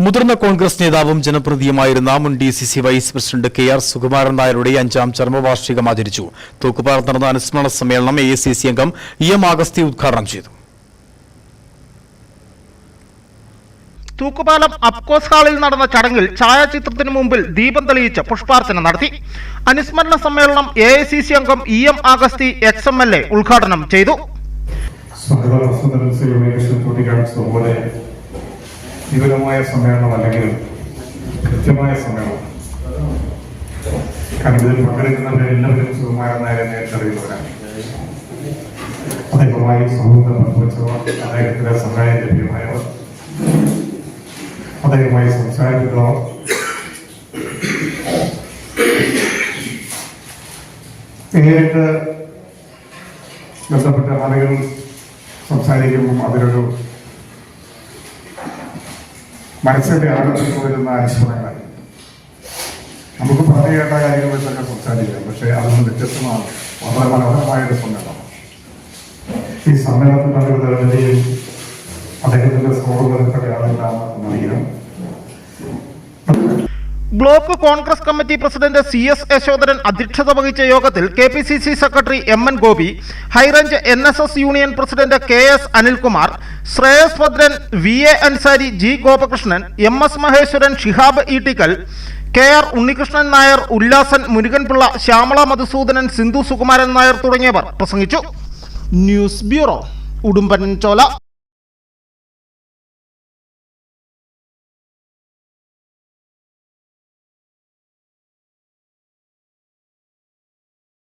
മുതിർന്ന കോൺഗ്രസ് നേതാവും ജനപ്രതിനിധിയുമായിരുന്ന മുൻ DCC vice president KR Sukumaran നായരുടെ 5ാം ചരമവാർഷികം ആചരിച്ചു. തൂക്കുപാലത്ത് നടന്ന അനുസ്മരണ സമ്മേളനം AICC അംഗം EM അഗസ്തി ഉദ്ഘാടനം ചെയ്തു. തൂക്കുപാലം അപ്കോസ് ഹാളിൽ നടന്ന ചടങ്ങിൽ ഛായാചിത്രത്തിന് മുമ്പിൽ ദീപം തെളിയിച്ച് പുഷ്പാർച്ചന നടത്തി. അനുസ്മരണ സമ്മേളനം AICC അംഗം EM അഗസ്തി XMLA ഉദ്ഘാടനം ചെയ്തു. വിപുലമായ സമ്മേളനം അല്ലെങ്കിൽ കൃത്യമായ സമ്മേളനം. കാരണം ഇതിൽ പങ്കെടുക്കുന്നവരെ എല്ലാവരും സുകുമാരൻ നായരെ നേരിട്ടറിയുന്നവരാണ്. അദ്ദേഹവുമായി സൗഹൃദം പങ്കുവച്ചവർ, അദ്ദേഹത്തിന്റെ സഹായം ലഭ്യമായവർ, അദ്ദേഹവുമായി സംസാരിക്കുന്നവർ, നേരിട്ട് ബന്ധപ്പെട്ട ആളുകൾ സംസാരിക്കുമ്പോൾ അതിലൊരു മനസ്സിന്റെ ആഴത്തിൽ വരുന്ന അനുസ്മരണങ്ങളായി നമുക്ക് പറഞ്ഞു കേട്ട കാര്യങ്ങൾ വെച്ചൊക്കെ സംസാരിക്കാം. പക്ഷെ അതൊന്നും വ്യത്യസ്തമാണ്. വളരെ മനോഹരമായൊരു സമ്മേളനം. ഈ സമ്മേളനത്തിൽ പങ്കെടുത്തവരെയും അദ്ദേഹത്തിന്റെ സൗഹൃദത്തിന്റെ ആളെല്ലാം എന്നറിയാം. Block Congress committee president CS Yashodharan അധ്യക്ഷത വഹിച്ച യോഗത്തിൽ KPCC secretary MN Gopi, high range NSS union president KS Anilkumar, Shreyas Bhadran, VA Ansari, G Gopakrishnan, MS Maheswaran, Shihab Eettikkal, KR Unnikrishnan Nair, Ullasan, Murukanpillai, Shyamala Madhusoodanan, Sindhu Sukumaran Nair തുടങ്ങിയവർ പ്രസംഗിച്ചു. News bureau, Udumbanchola.